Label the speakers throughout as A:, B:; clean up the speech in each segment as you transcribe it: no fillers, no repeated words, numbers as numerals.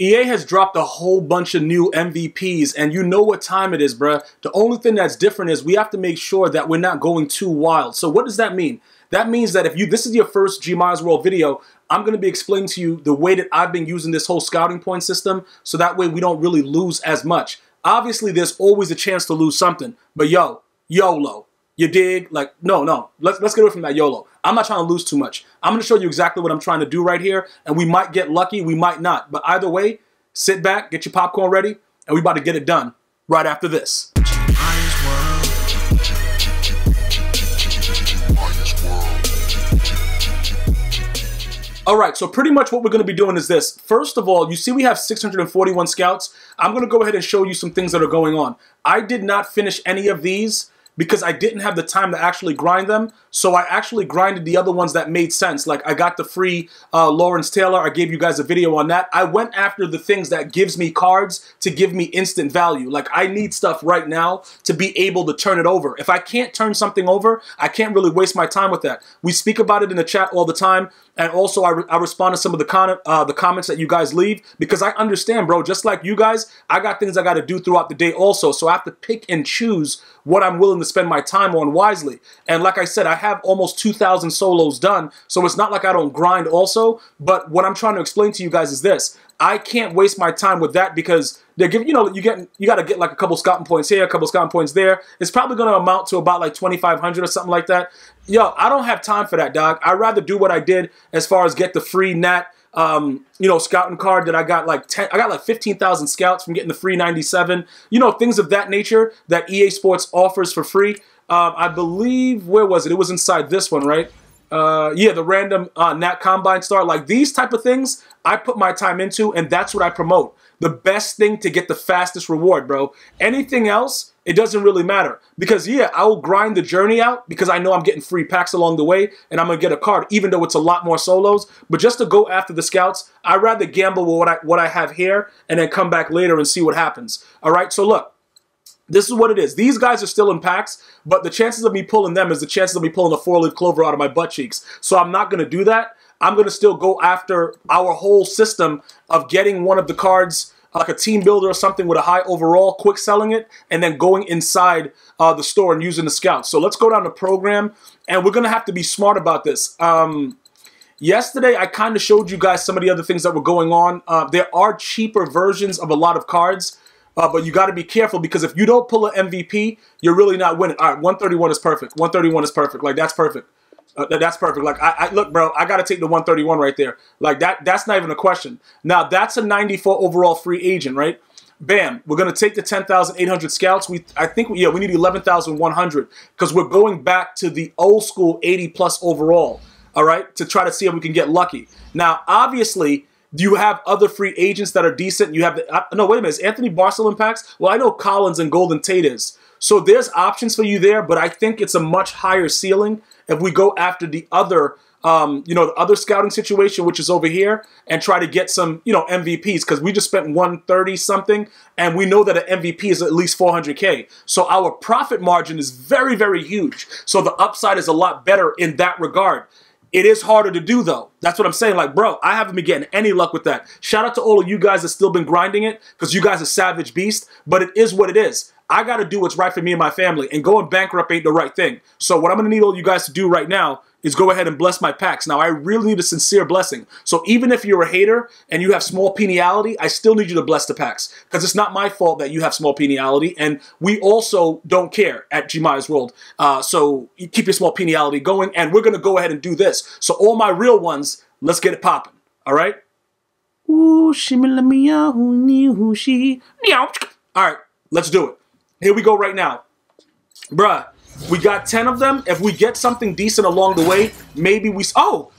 A: EA has dropped a whole bunch of new MVPs, and you know what time it is, bruh. The only thing that's different is we have to make sure that we're not going too wild. So what does that mean? That means that if this is your first GmiasWorld video, I'm going to be explaining to you the way that I've been using this whole scouting point system, so that way we don't really lose as much. Obviously, there's always a chance to lose something, but YOLO. You dig? Like, no. Let's get away from that YOLO. I'm not trying to lose too much. I'm going to show you exactly what I'm trying to do right here, and we might get lucky, we might not. But either way, sit back, get your popcorn ready, and we about to get it done right after this. All right, so pretty much what we're going to be doing is this. First of all, you see we have 641 scouts. I'm going to go ahead and show you some things that are going on. I did not finish any of these because I didn't have the time to actually grind them. So I actually grinded the other ones that made sense. Like I got the free Lawrence Taylor. I gave you guys a video on that. I went after the things that gives me cards to give me instant value. Like I need stuff right now to be able to turn it over. If I can't turn something over, I can't really waste my time with that. We speak about it in the chat all the time. And also I respond to some of the comments that you guys leave because I understand, bro, just like you guys, I got things I got to do throughout the day also. So I have to pick and choose what I'm willing to spend my time on wisely. And like I said, I have almost 2,000 solos done, so it's not like I don't grind also, but what I'm trying to explain to you guys is this. I can't waste my time with that because they're giving, you got to get like a couple scouting points here, a couple scouting points there. It's probably going to amount to about like 2,500 or something like that. Yo, I don't have time for that, dog. I'd rather do what I did as far as get the free Nat, scouting card that I got like 15,000 scouts from getting the free 97, things of that nature that EA Sports offers for free. I believe, where was it? It was inside this one, right? Yeah, the random Nat Combine star. Like these type of things, I put my time into, and that's what I promote. The best thing to get the fastest reward, bro. Anything else, it doesn't really matter. Because, yeah, I will grind the journey out because I know I'm getting free packs along the way, and I'm going to get a card, even though it's a lot more solos. But just to go after the scouts, I'd rather gamble with what I have here and then come back later and see what happens. All right, so look. This is what it is. These guys are still in packs, but the chances of me pulling them is the chances of me pulling a 4-leaf clover out of my butt cheeks. So I'm not going to do that. I'm going to still go after our whole system of getting one of the cards, like a team builder or something with a high overall, quick selling it, and then going inside the store and using the scouts. So let's go down to program, and we're going to have to be smart about this. Yesterday, I kind of showed you guys some of the other things that were going on. There are cheaper versions of a lot of cards. But you got to be careful because if you don't pull an MVP, you're really not winning. All right, 131 is perfect. 131 is perfect. Like, that's perfect. That's perfect. Like, look, bro, I got to take the 131 right there. Like, that's not even a question. Now, that's a 94 overall free agent, right? Bam. We're going to take the 10,800 scouts. I think we need 11,100 because we're going back to the old school 80-plus overall, all right, to try to see if we can get lucky. Now, obviously, do you have other free agents that are decent? You have no, wait a minute. Is Anthony Barcel in packs? Well, I know Collins and Golden Tate is. So there's options for you there, but I think it's a much higher ceiling if we go after the other, the other scouting situation, which is over here, and try to get some, MVPs because we just spent 130 something, and we know that an MVP is at least 400K. So our profit margin is very, very huge. So the upside is a lot better in that regard. It is harder to do, though. That's what I'm saying. Like, bro, I haven't been getting any luck with that. Shout out to all of you guys that still been grinding it because you guys are savage beast, but it is what it is. I got to do what's right for me and my family, and going bankrupt ain't the right thing. So what I'm going to need all you guys to do right now is go ahead and bless my packs. Now, I really need a sincere blessing. So even if you're a hater and you have small peniality, I still need you to bless the packs because it's not my fault that you have small peniality, and we also don't care at GmiasWorld. So you keep your small peniality going, and we're going to go ahead and do this. So all my real ones, let's get it popping. All right? Ooh, all right, let's do it. Here we go right now. Bruh. We got 10 of them. If we get something decent along the way, maybe we... Oh,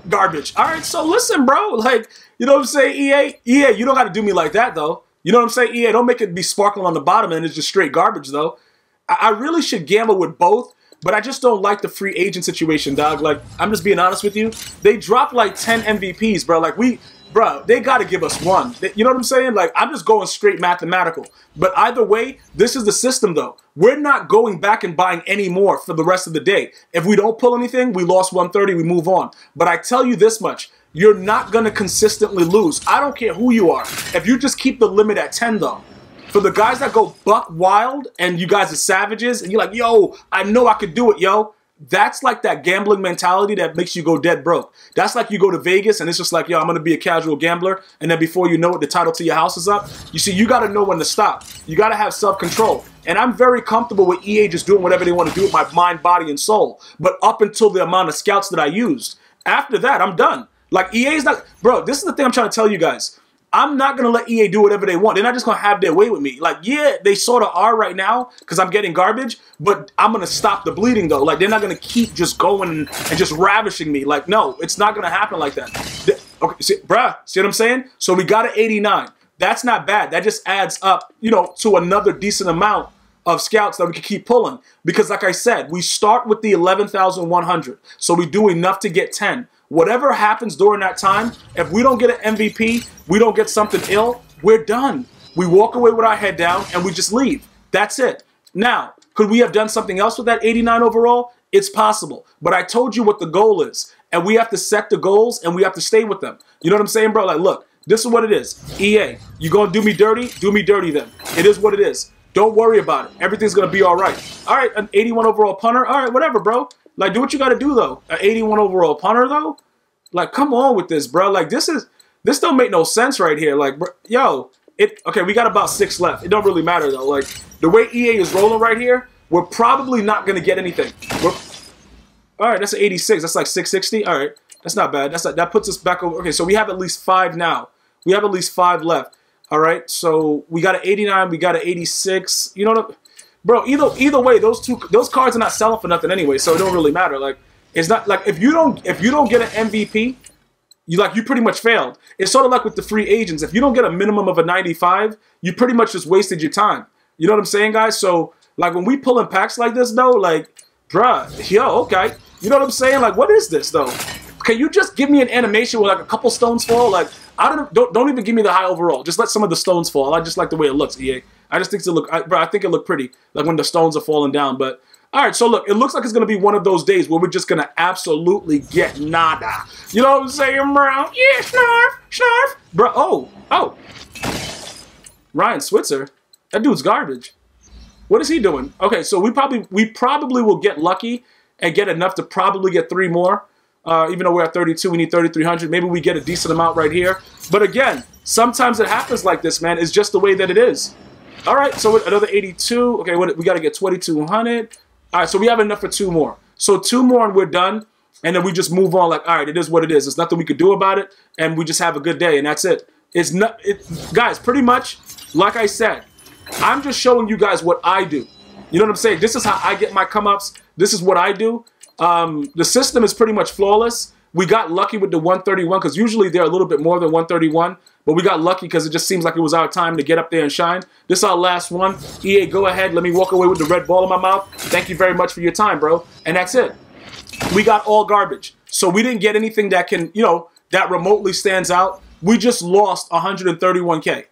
A: garbage. All right, so listen, bro. Like, you know what I'm saying, EA? EA, you don't got to do me like that, though. You know what I'm saying, EA? Don't make it be sparkling on the bottom and it's just straight garbage, though. I really should gamble with both, but I just don't like the free agent situation, dog. Like, I'm just being honest with you. They dropped like 10 MVPs, bro. Like, bro, they got to give us one. You know what I'm saying? Like, I'm just going straight mathematical. But either way, this is the system, though. We're not going back and buying any more for the rest of the day. If we don't pull anything, we lost 130, we move on. But I tell you this much. you're not going to consistently lose. I don't care who you are. If you just keep the limit at 10, though, for the guys that go buck wild and you guys are savages and you're like, yo, I know I could do it, yo. That's like that gambling mentality that makes you go dead broke. That's like you go to Vegas and it's just like, yo, I'm going to be a casual gambler. And then before you know it, the title to your house is up. You see, you got to know when to stop. You got to have self-control. And I'm very comfortable with EA just doing whatever they want to do with my mind, body, and soul. But up until the amount of scouts that I used. After that, I'm done. Like, EA's not... Bro, this is the thing I'm trying to tell you guys. I'm not going to let EA do whatever they want. They're not just going to have their way with me. Like, yeah, they sort of are right now because I'm getting garbage, but I'm going to stop the bleeding, though. Like, they're not going to keep just going and just ravishing me. Like, no, it's not going to happen like that. Okay, see, bruh, see what I'm saying? So we got an 89. That's not bad. That just adds up, you know, to another decent amount of scouts that we can keep pulling. Because like I said, we start with the 11,100. So we do enough to get 10. Whatever happens during that time, if we don't get an MVP, we don't get something ill, we're done. We walk away with our head down and we just leave. That's it. Now, could we have done something else with that 89 overall? It's possible. But I told you what the goal is. And we have to set the goals and we have to stay with them. You know what I'm saying, bro? Like, look, this is what it is. EA, you gonna do me dirty? Do me dirty then. It is what it is. Don't worry about it. Everything's gonna be all right. All right, an 81 overall punter. All right, whatever, bro. Like, do what you got to do, though. An 81 overall punter, though? Like, come on with this, bro. Like, this don't make no sense right here. Like, bro, yo, okay, we got about 6 left. It don't really matter, though. Like, the way EA is rolling right here, we're probably not going to get anything. All right, that's an 86. That's like 660. All right, that's not bad. That puts us back over. Okay, so we have at least 5 now. We have at least 5 left. All right, so we got an 89. We got an 86. You know what? Bro, either way, those cards are not selling for nothing anyway, so it don't really matter. Like, it's not like if you don't get an MVP, you pretty much failed. It's sort of like with the free agents. If you don't get a minimum of a 95, you pretty much just wasted your time. You know what I'm saying, guys? So like when we pull in packs like this, though, like, bruh, yo, okay, you know what I'm saying? Like, what is this though? Can you just give me an animation where like a couple stones fall? Like, don't even give me the high overall. Just let some of the stones fall. I just like the way it looks, EA. I just think I think it looked pretty, like when the stones are falling down. But all right, so look, it looks like it's gonna be one of those days where we're just gonna absolutely get nada. You know what I'm saying, bro? Yeah, snarf, bro. Oh, Ryan Switzer, that dude's garbage. What is he doing? Okay, so we probably will get lucky and get enough to probably get 3 more. Even though we're at 32, we need 3,300. Maybe we get a decent amount right here. But again, sometimes it happens like this, man. It's just the way that it is. All right, so another 82. Okay, we got to get 2,200. All right, so we have enough for 2 more. So 2 more and we're done. And then we just move on like, all right, it is what it is. There's nothing we could do about it. And we just have a good day, and that's it. Guys, pretty much, like I said, I'm just showing you guys what I do. You know what I'm saying? This is how I get my come-ups. This is what I do. The system is pretty much flawless. We got lucky with the 131 because usually they're a little bit more than 131. But we got lucky because it just seems like it was our time to get up there and shine. This is our last one. EA, go ahead. Let me walk away with the red ball in my mouth. Thank you very much for your time, bro. And that's it. We got all garbage. So we didn't get anything that can, you know, that remotely stands out. We just lost 131K.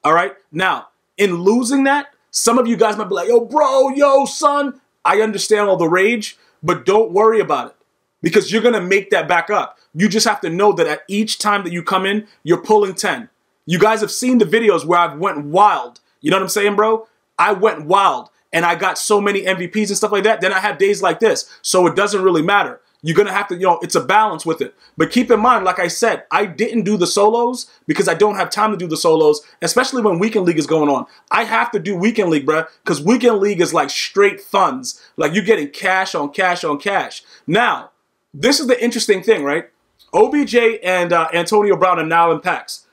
A: All right? Now, in losing that, some of you guys might be like, yo, bro, yo, son. I understand all the rage, but don't worry about it because you're going to make that back up. You just have to know that at each time that you come in, you're pulling 10. You guys have seen the videos where I went wild. You know what I'm saying, bro? I went wild, and I got so many MVPs and stuff like that. Then I have days like this, so it doesn't really matter. You're going to have to, you know, it's a balance with it. But keep in mind, like I said, I didn't do the solos because I don't have time to do the solos, especially when Weekend League is going on. I have to do Weekend League, bruh, because Weekend League is like straight funds. Like you're getting cash on cash on cash. Now, this is the interesting thing, right? OBJ and Antonio Brown are now in packs.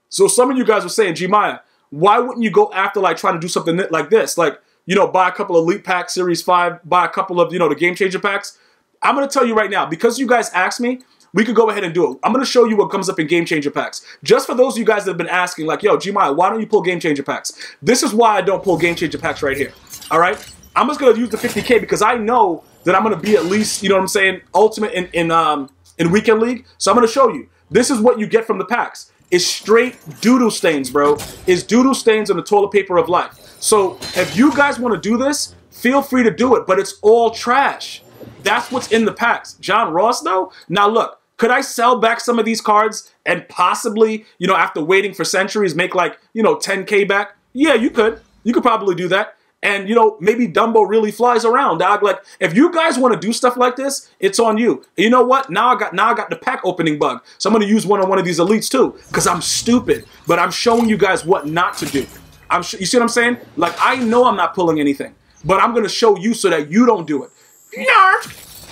A: So some of you guys were saying, Gmia, why wouldn't you go after like trying to do something like this? Like, you know, buy a couple of Elite Packs, Series 5, buy a couple of, you know, the Game Changer packs. I'm going to tell you right now, because you guys asked me, we could go ahead and do it. I'm going to show you what comes up in Game Changer packs. Just for those of you guys that have been asking, like, yo, Gmia, why don't you pull Game Changer packs? This is why I don't pull Game Changer packs right here. All right? I'm just going to use the 50K because I know that I'm going to be at least, you know what I'm saying, ultimate in Weekend League. So I'm going to show you. This is what you get from the packs. It's straight doodle stains, bro. It's doodle stains on the toilet paper of life. So if you guys want to do this, feel free to do it, but it's all trash. That's what's in the packs. John Ross, though? Now, look, Could I sell back some of these cards and possibly, you know, after waiting for centuries, make like, you know, 10K back? Yeah, you could. You could probably do that. And, you know, maybe Dumbo really flies around, dog. Like, if you guys want to do stuff like this, it's on you. And you know what? Now I got the pack opening bug. So I'm going to use one on one of these elites too, because I'm stupid. But I'm showing you guys what not to do. You see what I'm saying? Like, I know I'm not pulling anything, but I'm going to show you so that you don't do it. Yark!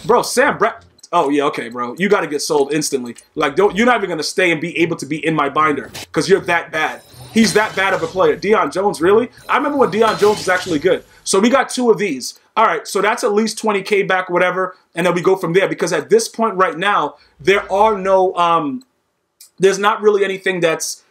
A: Bro, Sam Brett. Oh, yeah, okay, bro. You got to get sold instantly. Like, you're not even going to stay and be able to be in my binder because you're that bad. He's that bad of a player. Deion Jones, really? I remember when Deion Jones was actually good. So we got 2 of these. All right, so that's at least 20K back, whatever, and then we go from there. Because at this point right now, there are no, there's not really anything that's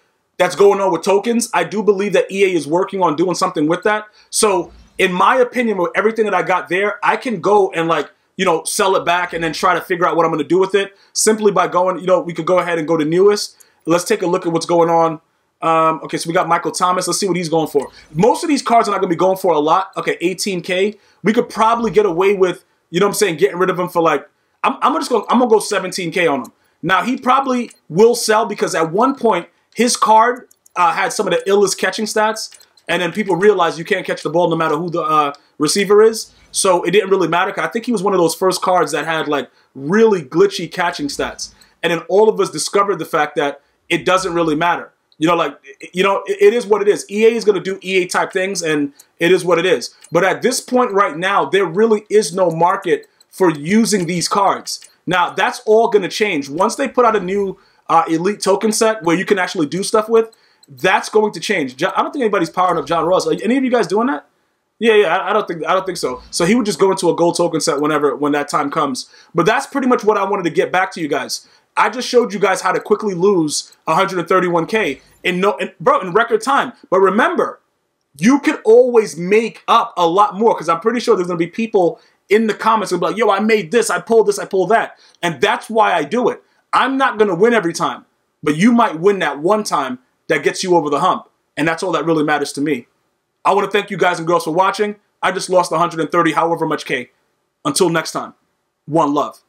A: going on with tokens. I do believe that EA is working on doing something with that. So in my opinion, with everything that I got there, I can go and like, you know, sell it back and then try to figure out what I'm going to do with it simply by going, you know, we could go ahead and go to newest. Let's take a look at what's going on. Okay, so we got Michael Thomas. Let's see what he's going for. Most of these cards are not going to be going for a lot. Okay, 18K. We could probably get away with, you know what I'm saying, getting rid of him for like, I'm going to go 17K on him. Now, he probably will sell because at one point, his card had some of the illest catching stats, and then people realized you can't catch the ball no matter who the receiver is. So it didn't really matter. I think he was one of those first cards that had like really glitchy catching stats. And then all of us discovered the fact that it doesn't really matter. You know, like, you know, it is what it is. EA is going to do EA type things, and it is what it is. But at this point right now, there really is no market for using these cards. Now, that's all going to change. Once they put out a new elite token set where you can actually do stuff with, that's going to change. I don't think anybody's powering up John Ross. Are any of you guys doing that? Yeah, I don't think so. So he would just go into a gold token set when that time comes. But that's pretty much what I wanted to get back to you guys. I just showed you guys how to quickly lose 131K in record time. But remember, you could always make up a lot more because I'm pretty sure there's going to be people in the comments who will be like, yo, I made this, I pulled that. And that's why I do it. I'm not going to win every time, but you might win that one time that gets you over the hump. And that's all that really matters to me. I want to thank you guys and girls for watching. I just lost 130 however much K. Until next time, one love.